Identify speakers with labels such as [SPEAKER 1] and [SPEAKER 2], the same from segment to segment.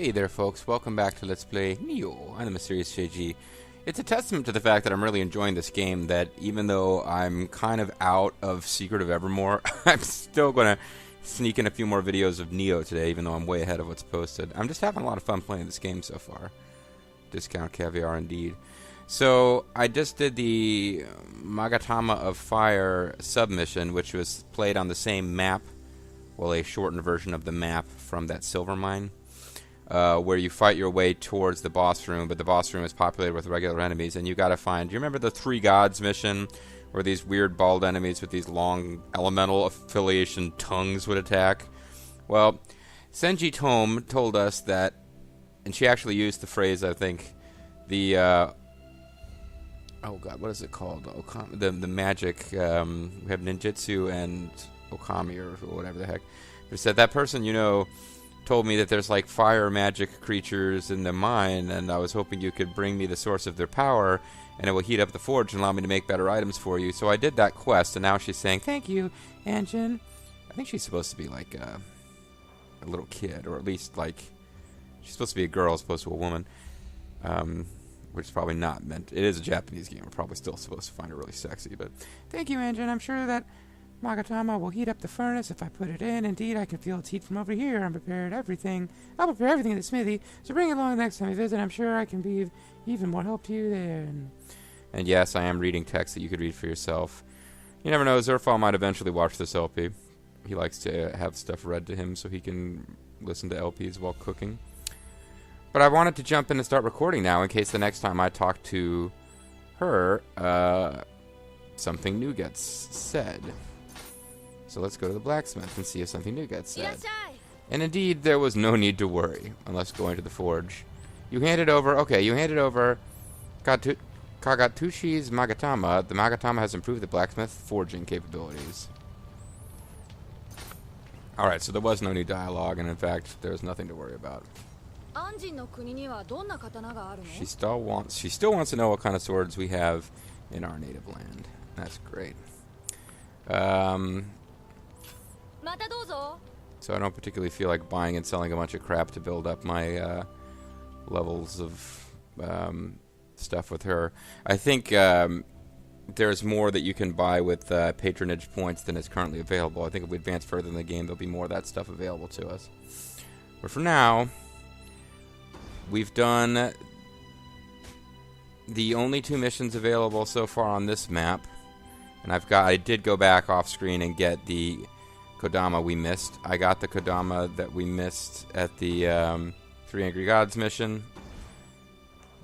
[SPEAKER 1] Hey there folks, welcome back to Let's Play Nioh. I'm the Mysterious JG. It's a testament to the fact that I'm really enjoying this game that even though I'm kind of out of Secret of Evermore, I'm still going to sneak in a few more videos of Nioh today, even though I'm way ahead of what's posted. I'm just having a lot of fun playing this game so far. Discount caviar indeed. So, I just did the Magatama of Fire submission, which was played on the same map, well, a shortened version of the map from that silver mine. Where you fight your way towards the boss room, but the boss room is populated with regular enemies, and you gotta find... Do you remember the Three Gods mission, where these weird bald enemies with these long elemental affiliation tongues would attack? Well, Senji Tome told us that, and she actually used the phrase, I think, the... oh god, what is it called? The magic... we have ninjutsu and okami, or whatever the heck. Who said, that person, you know... told me that there's like fire magic creatures in the mine, and I was hoping you could bring me the source of their power, and it will heat up the forge and allow me to make better items for you. So I did that quest, and now she's saying, thank you, Anjin. I think she's supposed to be like a little kid, or at least like, she's supposed to be a girl as opposed to a woman, which is probably not meant. It is a Japanese game. We're probably still supposed to find her really sexy, but thank you, Anjin. I'm sure that Magatama will heat up the furnace if I put it in. Indeed, I can feel its heat from over here. I'll prepare everything in the smithy, so bring it along next time you visit. I'm sure I can be even more help to you there. And yes, I am reading text that you could read for yourself. You never know, Zerfall might eventually watch this LP. He likes to have stuff read to him so he can listen to LPs while cooking. But I wanted to jump in and start recording now in case the next time I talk to her, something new gets said. So let's go to the blacksmith and see if something new gets said. And indeed, there was no need to worry, unless going to the forge. You handed over Kagatushi's Magatama. The Magatama has improved the blacksmith forging capabilities. Alright, so there was no new dialogue, and in fact, there's nothing to worry about. She still wants to know what kind of swords we have in our native land. That's great. So I don't particularly feel like buying and selling a bunch of crap to build up my levels of stuff with her. I think there's more that you can buy with patronage points than is currently available. I think if we advance further in the game, there'll be more of that stuff available to us. But for now, we've done the only 2 missions available so far on this map. And I did go back off screen and get the Kodama we missed. I got the Kodama that we missed at the 3 Angry Gods mission.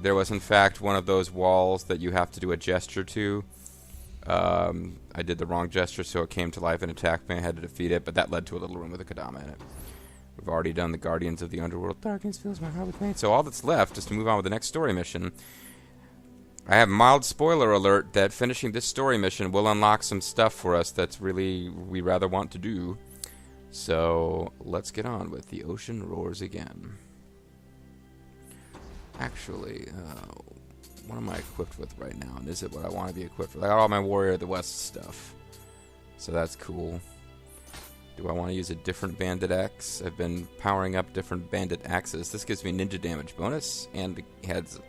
[SPEAKER 1] There was in fact one of those walls that you have to do a gesture to. I did the wrong gesture, so it came to life and attacked me. I had to defeat it, but that led to a little room with a Kodama in it. We've already done the Guardians of the Underworld. Darkness fills my heart with pain. So all that's left is to move on with the next story mission. I have mild spoiler alert that finishing this story mission will unlock some stuff for us that's really we rather want to do. So let's get on with The Ocean Roars Again. Actually, what am I equipped with right now? And is it what I want to be equipped with? I got all my Warrior of the West stuff. So that's cool. Do I want to use a different bandit axe? I've been powering up different bandit axes. This gives me ninja damage bonus and the heads.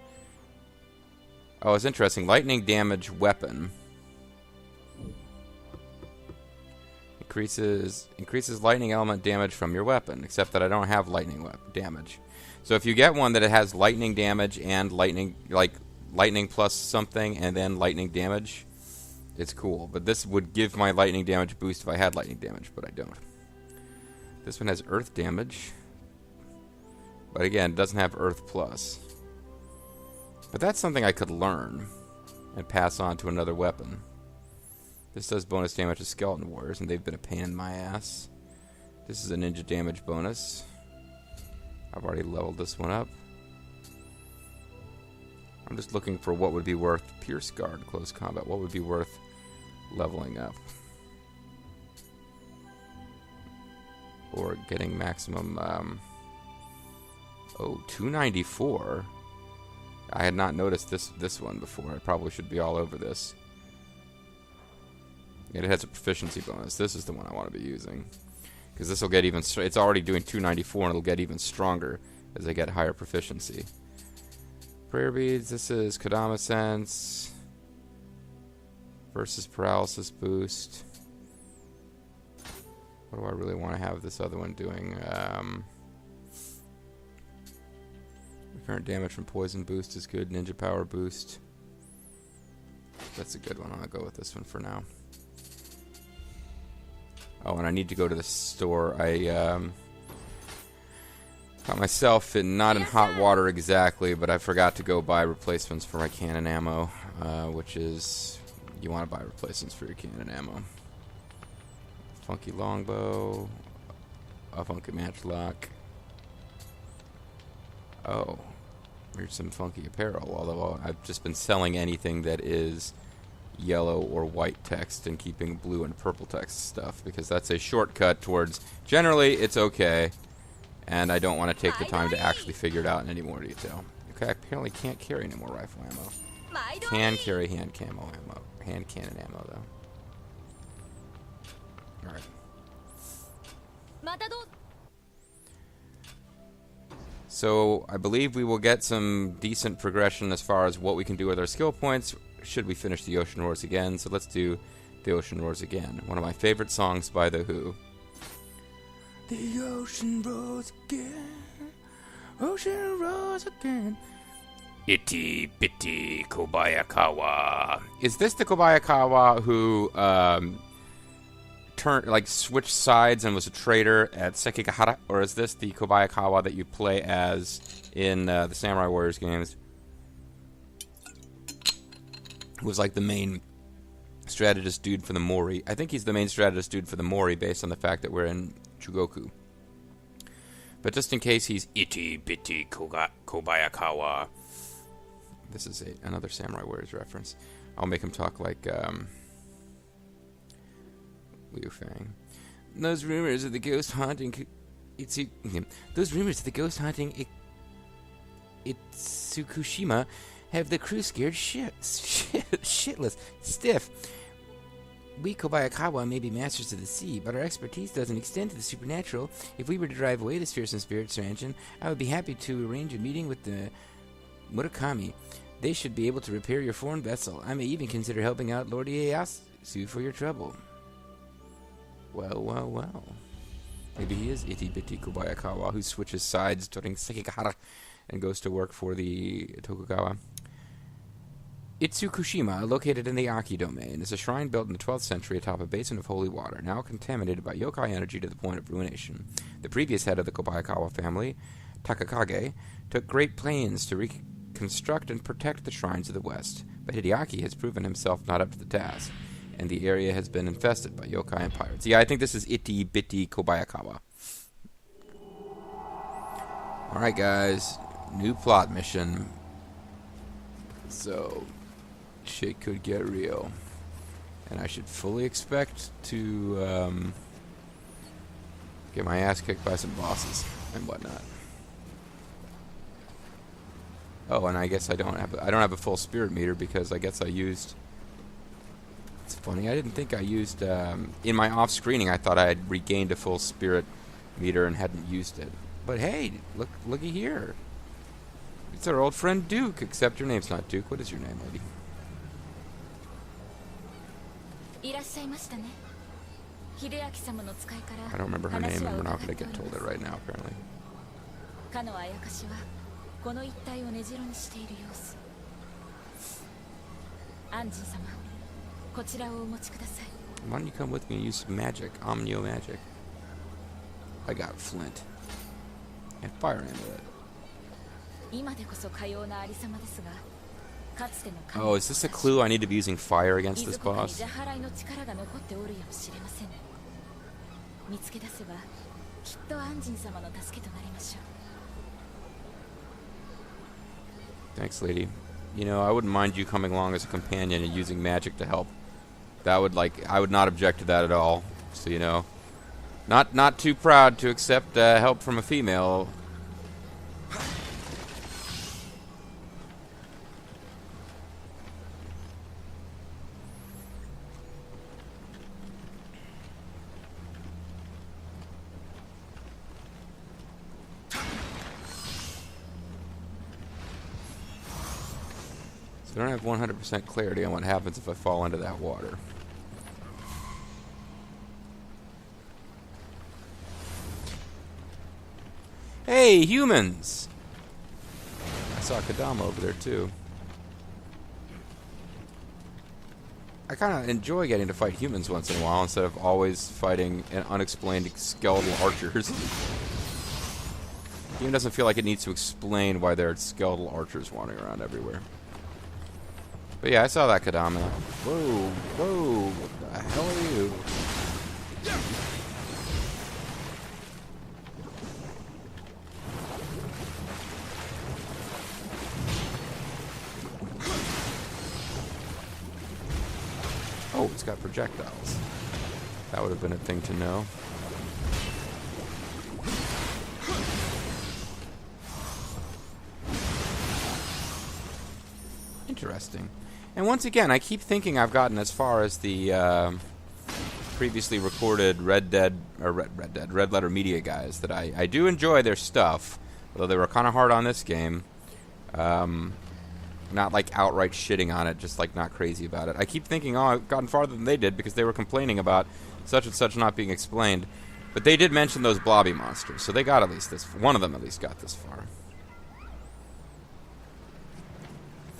[SPEAKER 1] Oh, it's interesting. Lightning damage weapon. Increases lightning element damage from your weapon, except that I don't have lightning damage. So if you get one that it has lightning damage and lightning plus something and then lightning damage, it's cool. But this would give my lightning damage boost if I had lightning damage, but I don't. This one has earth damage. But again, it doesn't have earth plus. But that's something I could learn and pass on to another weapon. This does bonus damage to skeleton warriors, and they've been a pain in my ass. This is a ninja damage bonus. I've already leveled this one up. I'm just looking for what would be worth Pierce Guard, close combat. What would be worth leveling up? Or getting maximum... 294? I had not noticed this one before. I probably should be all over this. And it has a proficiency bonus. This is the one I want to be using. Because this will get even... It's already doing 294 and it'll get even stronger as I get higher proficiency. Prayer beads. This is Kodama Sense versus paralysis boost. What do I really want to have this other one doing? Recurrent damage from poison boost is good. Ninja power boost. That's a good one. I'll go with this one for now. Oh, and I need to go to the store. I got myself not in hot water exactly, but I forgot to go buy replacements for my cannon ammo, which is, you want to buy replacements for your cannon ammo. Funky longbow, a funky matchlock. Oh, here's some funky apparel, although I've just been selling anything that is yellow or white text and keeping blue and purple text stuff, because that's a shortcut towards, generally it's okay, and I don't want to take the time to actually figure it out in any more detail. Okay, I apparently can't carry any more rifle ammo. Can carry hand cannon ammo though. Alright. So I believe we will get some decent progression as far as what we can do with our skill points should we finish the Ocean Roars again. So let's do the Ocean Roars again. One of my favorite songs by The Who. The ocean roars again. Ocean roars again. Itty bitty Kobayakawa. Is this the Kobayakawa who switched sides and was a traitor at Sekigahara, or is this the Kobayakawa that you play as in the Samurai Warriors games? Who was like the main strategist dude for the Mori. I think he's the main strategist dude for the Mori based on the fact that we're in Chugoku. But just in case he's Itty Bitty Kobayakawa. This is another Samurai Warriors reference. I'll make him talk like Liu Fang. Those rumors of the ghost haunting Itsukushima have the crew scared shitless, stiff. We Kobayakawa may be masters of the sea, but our expertise doesn't extend to the supernatural. If we were to drive away this fearsome spirit mansion, I would be happy to arrange a meeting with the Murakami. They should be able to repair your foreign vessel. I may even consider helping out Lord Ieyasu for your trouble. Well, well, well. Maybe he is Itty Bitty Kobayakawa, who switches sides during Sekigahara and goes to work for the Tokugawa. Itsukushima, located in the Aki domain, is a shrine built in the 12th century atop a basin of holy water, now contaminated by yokai energy to the point of ruination. The previous head of the Kobayakawa family, Takakage, took great pains to reconstruct and protect the shrines of the west, but Hideaki has proven himself not up to the task, and the area has been infested by yokai and pirates. Yeah, I think this is Itty Bitty Kobayakawa. Alright guys, new plot mission. So, shit could get real. And I should fully expect to get my ass kicked by some bosses and whatnot. Oh, and I guess I don't have a full spirit meter because I guess I used. It's funny, I didn't think I used in my off screening. I thought I had regained a full spirit meter and hadn't used it. But hey, looky here. It's our old friend Duke, except your name's not Duke. What is your name, lady? I don't remember her name, and we're not going to get told it right now, apparently. Why don't you come with me and use some magic, Nioh magic? I got flint and fire amulet. Oh, is this a clue? I need to be using fire against this boss? Thanks, lady. You know, I wouldn't mind you coming along as a companion and using magic to help. That would, I would not object to that at all. So, you know, not too proud to accept help from a female. So I don't have 100% clarity on what happens if I fall into that water. Hey, humans! I saw Kadama over there, too. I kind of enjoy getting to fight humans once in a while instead of always fighting an unexplained skeletal archers. The game doesn't feel like it needs to explain why there are skeletal archers wandering around everywhere. But yeah, I saw that Kadama. Whoa, whoa, what the hell are you? Oh, it's got projectiles. That would have been a thing to know. Interesting. And once again, I keep thinking I've gotten as far as the previously recorded Red Letter Media guys. That I do enjoy their stuff, although they were kind of hard on this game. Not like outright shitting on it, just like not crazy about it. I keep thinking, oh, I've gotten farther than they did because they were complaining about such and such not being explained. But they did mention those blobby monsters, so they got at least this. One of them at least got this far.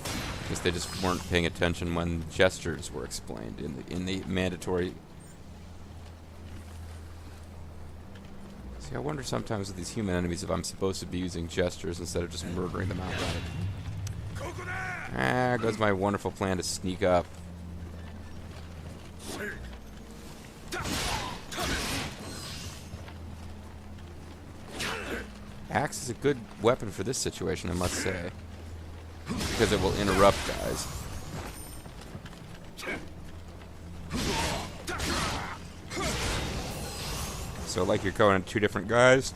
[SPEAKER 1] I guess they just weren't paying attention when gestures were explained in the mandatory. See, I wonder sometimes with these human enemies if I'm supposed to be using gestures instead of just murdering them outright. Ah, goes my wonderful plan to sneak up. Axe is a good weapon for this situation, I must say. Because it will interrupt guys. So like you're going two different guys,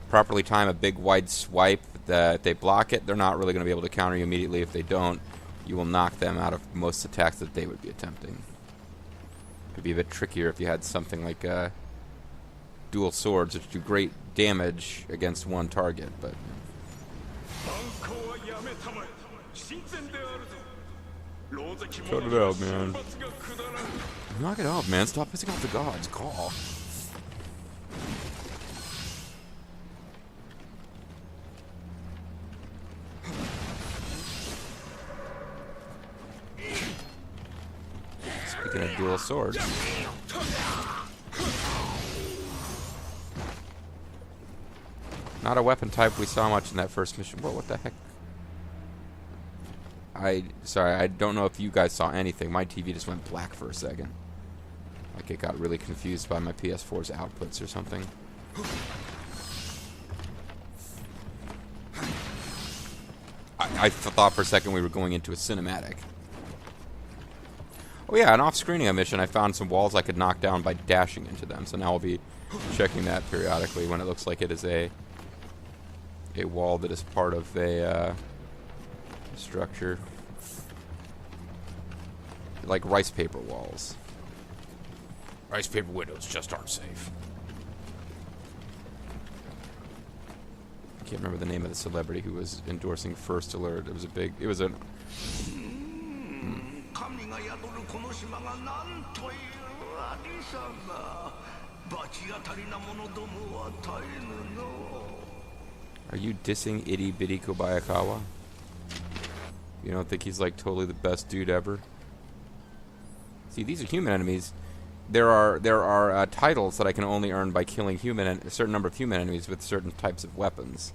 [SPEAKER 1] properly time a big wide swipe. If they block it, they're not really going to be able to counter you immediately. If they don't, you will knock them out of most attacks that they would be attempting. It would be a bit trickier if you had something like dual swords, which do great damage against one target, but... Cut it out, man. Knock it out, man. Stop pissing off the gods. Call. Speaking of dual swords. Not a weapon type we saw much in that first mission. Whoa, what the heck? Sorry, I don't know if you guys saw anything. My TV just went black for a second. Like it got really confused by my PS4's outputs or something. I thought for a second we were going into a cinematic. Oh yeah, an off-screening mission, I found some walls I could knock down by dashing into them. So now I'll be checking that periodically when it looks like it is a wall that is part of a structure. Like rice paper walls. Rice paper windows just aren't safe. I can't remember the name of the celebrity who was endorsing First Alert. It was a big... It was a... Are you dissing Itty Bitty Kobayakawa? You don't think he's like totally the best dude ever? See, these are human enemies. There are titles that I can only earn by killing a certain number of human enemies with certain types of weapons.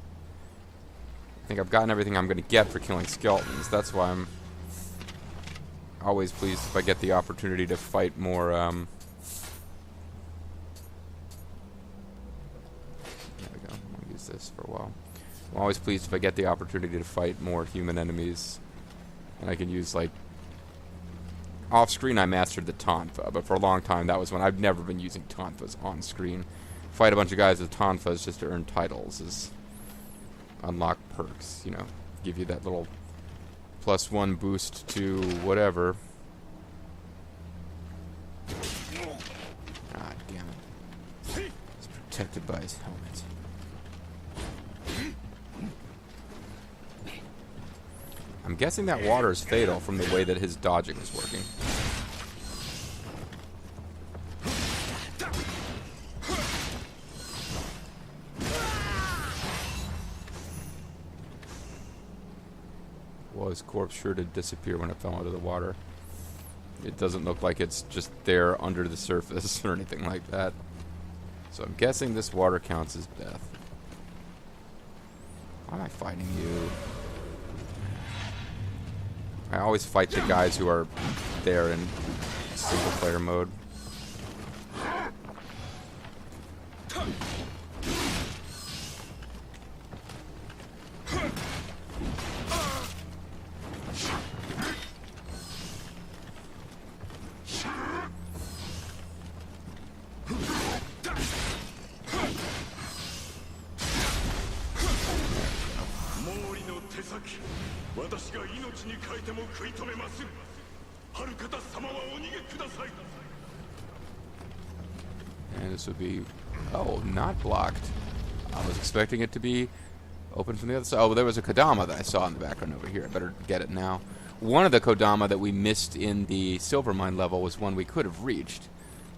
[SPEAKER 1] I think I've gotten everything I'm going to get for killing skeletons. That's why I'm always pleased if I get the opportunity to fight more. There we go. I'll use this for a while. I'm always pleased if I get the opportunity to fight more human enemies, and I can use like. Off screen, I mastered the Tonfa, but for a long time that was when I've never been using Tonfas on screen. Fight a bunch of guys with Tonfas just to earn titles, is unlock perks, you know, give you that little +1 boost to whatever. Ah, damn it! He's protected by his helmet. I'm guessing that water is fatal from the way that his dodging is working. Well, his corpse sure did disappear when it fell into the water. It doesn't look like it's just there under the surface or anything like that. So I'm guessing this water counts as death. Why am I fighting you? I always fight the guys who are there in single player mode. And this would be... oh, not blocked. I was expecting it to be open from the other side. Oh, there was a Kodama that I saw in the background over here. I better get it now. One of the Kodama that we missed in the Silver Mine level was one we could have reached.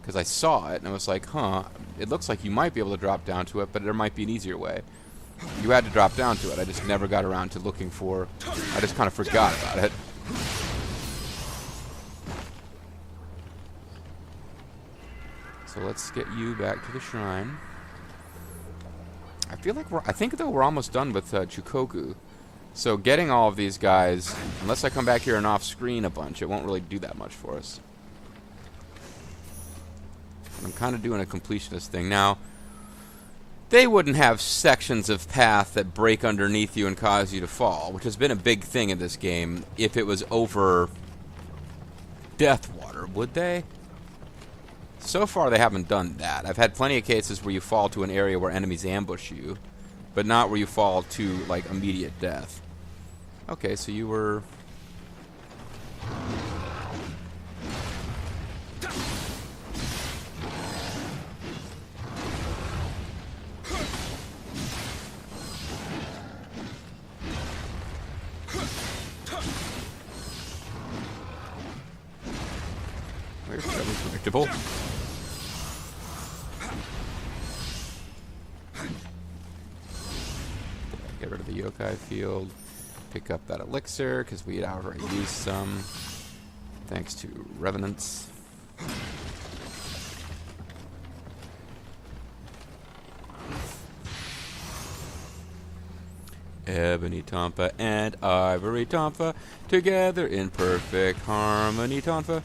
[SPEAKER 1] Because I saw it, and I was like, huh, it looks like you might be able to drop down to it, but there might be an easier way. You had to drop down to it. I just never got around to looking for... I just kind of forgot about it. So let's get you back to the shrine. I feel like I think though we're almost done with Chukoku. So getting all of these guys, unless I come back here and off screen a bunch, it won't really do that much for us. I'm kind of doing a completionist thing. Now, they wouldn't have sections of path that break underneath you and cause you to fall, which has been a big thing in this game, if it was over death water, would they? So far, they haven't done that. I've had plenty of cases where you fall to an area where enemies ambush you, but not where you fall to, like, immediate death. Okay, so you were... Very predictable. Get rid of the yokai field. Pick up that elixir, because we had already used some. Thanks to revenants. Ebony Tonfa and Ivory Tonfa together in perfect harmony, Tonfa.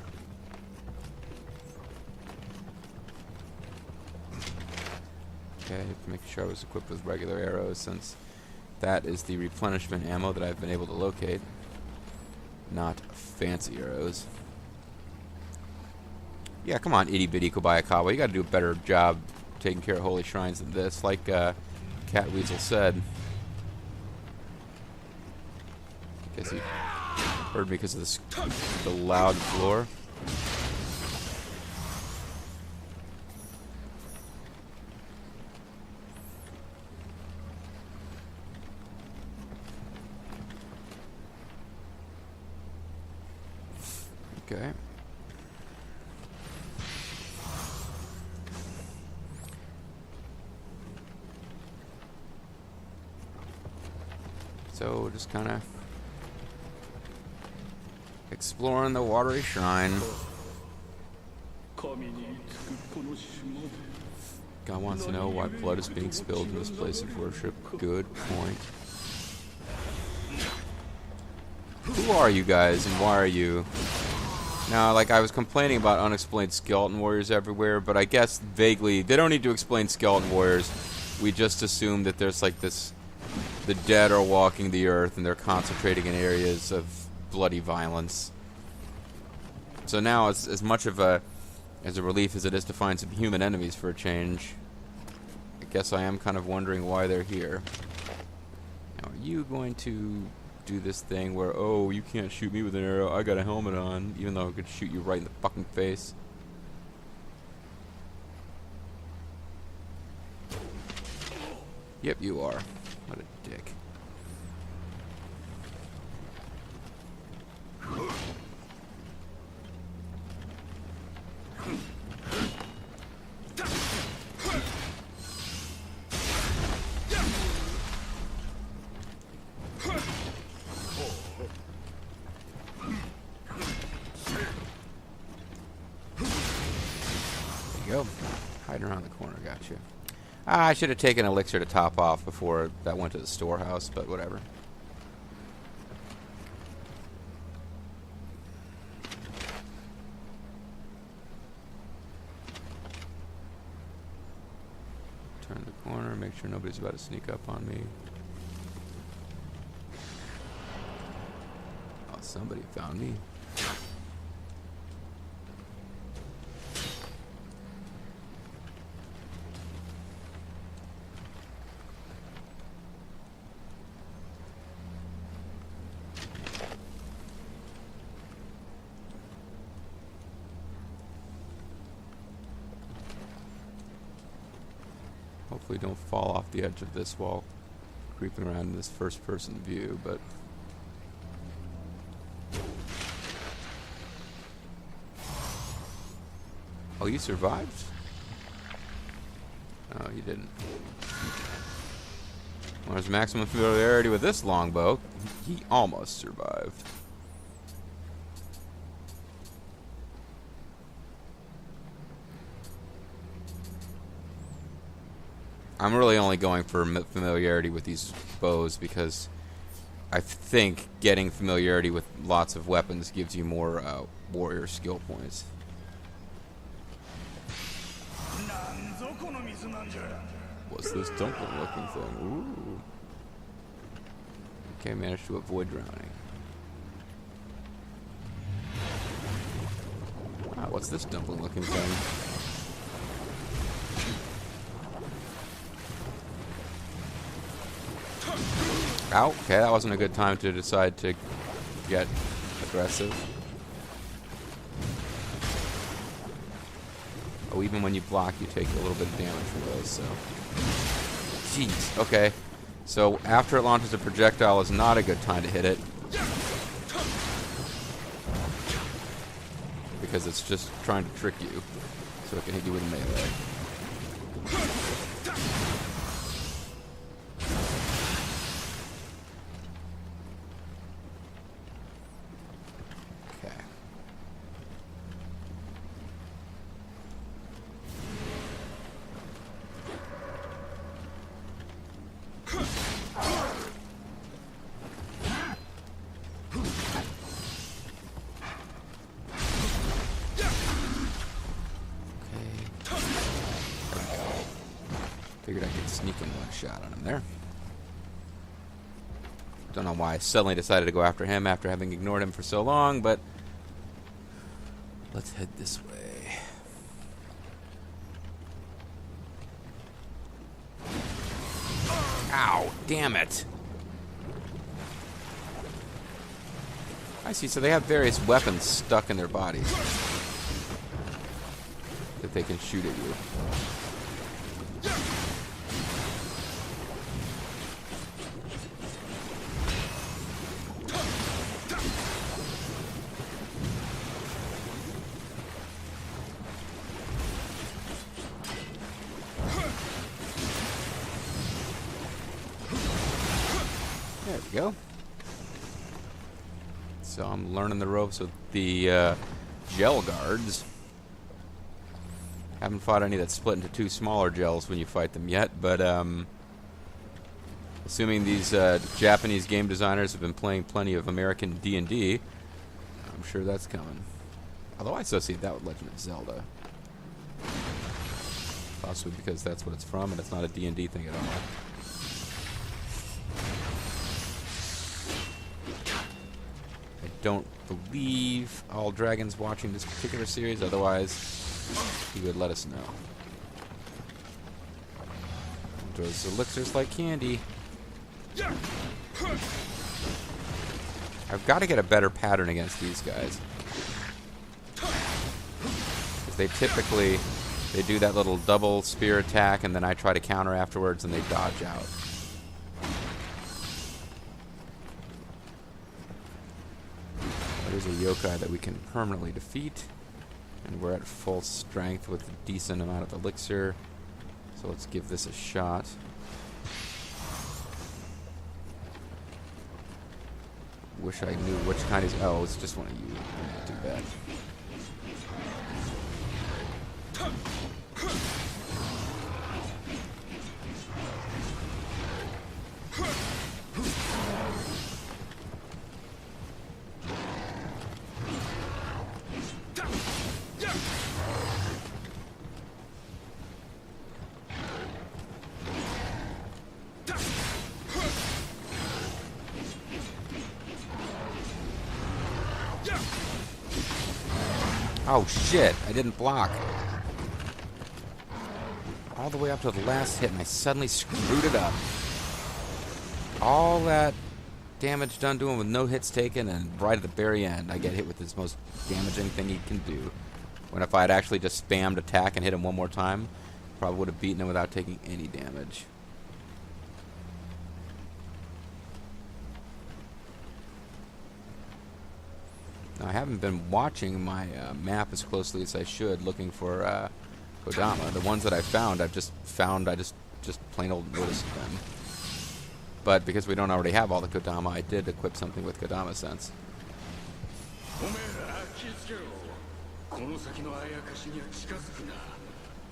[SPEAKER 1] Okay, make sure I was equipped with regular arrows, since that is the replenishment ammo that I've been able to locate. Not fancy arrows. Yeah, come on, itty bitty Kobayakawa. You gotta do a better job taking care of holy shrines than this, like Cat Weasel said. Guess he heard me because of the loud floor. Okay. So just kind of exploring the watery shrine. God wants to know why blood is being spilled in this place of worship. Good point. Who are you guys, and why are you... Now, like, I was complaining about unexplained skeleton warriors everywhere, but I guess vaguely, they don't need to explain skeleton warriors. We just assume that there's, like, this... The dead are walking the earth, and they're concentrating in areas of bloody violence. So now, as much of a relief as it is to find some human enemies for a change, I guess I am kind of wondering why they're here. Now, are you going to do this thing where, oh, you can't shoot me with an arrow, I got a helmet on, even though I could shoot you right in the fucking face? Yep, you are. What a dick. got you. I should have taken elixir to top off before that went to the storehouse, but whatever. Turn the corner, make sure nobody's about to sneak up on me. Oh, somebody found me. Hopefully don't fall off the edge of this wall creeping around in this first person view, but oh, you survived? Oh, you didn't. Well, there's maximum familiarity with this longbow. He almost survived. I'm really only going for familiarity with these bows because I think getting familiarity with lots of weapons gives you more warrior skill points. What's this dumpling looking thing? Ooh. Okay, managed to avoid drowning. Ah, what's this dumpling looking thing? Ow, okay, that wasn't a good time to decide to get aggressive. Oh, even when you block, you take a little bit of damage from those, so. Jeez, okay. So, after it launches a projectile is not a good time to hit it. Because it's just trying to trick you. So it can hit you with a melee. Figured I could sneak in one shot on him there. Don't know why I suddenly decided to go after him after having ignored him for so long, but let's head this way. Ow, damn it. I see, so they have various weapons stuck in their bodies that they can shoot at you. There we go. So I'm learning the ropes with the gel guards. Haven't fought any that split into two smaller gels when you fight them yet, but assuming these Japanese game designers have been playing plenty of American D&D, I'm sure that's coming. Although I associate that with Legend of Zelda. Possibly because that's what it's from and it's not a D&D thing at all. I don't believe All Dragon's watching this particular series, otherwise he would let us know. Those elixirs like candy. I've got to get a better pattern against these guys. Because they typically, they do that little double spear attack and then I try to counter afterwards and they dodge out. There's a yokai that we can permanently defeat. And we're at full strength with a decent amount of elixir. So let's give this a shot. Wish I knew which kind is. Oh, it's just one of you. Not too bad. Oh, shit. I didn't block. All the way up to the last hit, and I suddenly screwed it up. All that damage done to him with no hits taken, and right at the very end, I get hit with this most damaging thing he can do. When if I had actually just spammed attack and hit him one more time, probably would have beaten him without taking any damage. Now, I haven't been watching my map as closely as I should, looking for Kodama. The ones that I found, I just plain old noticed them. But because we don't already have all the Kodama, I did equip something with Kodama sense.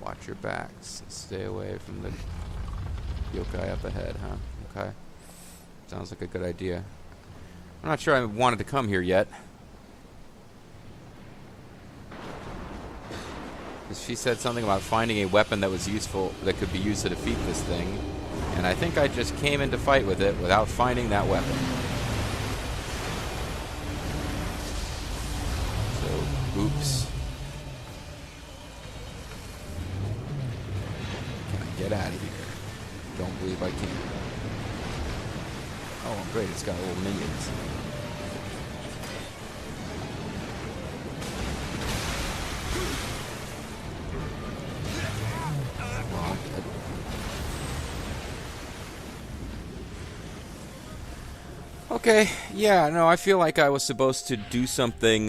[SPEAKER 1] Watch your backs. Stay away from the yokai up ahead, huh? Okay. Sounds like a good idea. I'm not sure I wanted to come here yet. She said something about finding a weapon that was useful, that could be used to defeat this thing. And I think I just came in to fight with it without finding that weapon. So, oops. Can I get out of here? Don't believe I can. Oh, great, it's got little minions. Okay, yeah, no, I feel like I was supposed to do something.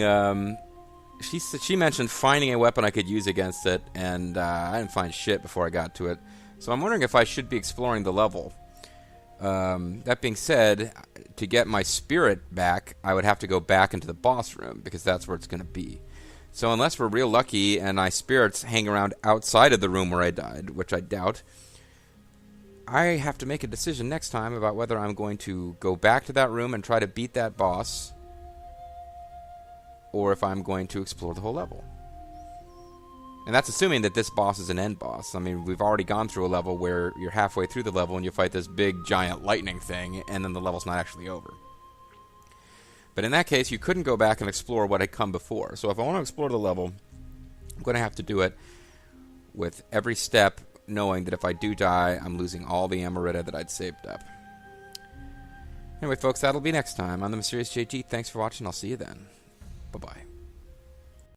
[SPEAKER 1] She mentioned finding a weapon I could use against it, and I didn't find shit before I got to it. So I'm wondering if I should be exploring the level. That being said, to get my spirit back, I would have to go back into the boss room, because that's where it's going to be. So unless we're real lucky and my spirits hang around outside of the room where I died, which I doubt, I have to make a decision next time about whether I'm going to go back to that room and try to beat that boss, or if I'm going to explore the whole level. And that's assuming that this boss is an end boss. I mean, we've already gone through a level where you're halfway through the level and you fight this big, giant lightning thing, and then the level's not actually over. But in that case, you couldn't go back and explore what had come before. So if I want to explore the level, I'm going to have to do it with every step knowing that if I do die, I'm losing all the Amarita that I'd saved up. Anyway, folks, that'll be next time on the Mysterious JG. Thanks for watching. I'll see you then. Bye-bye.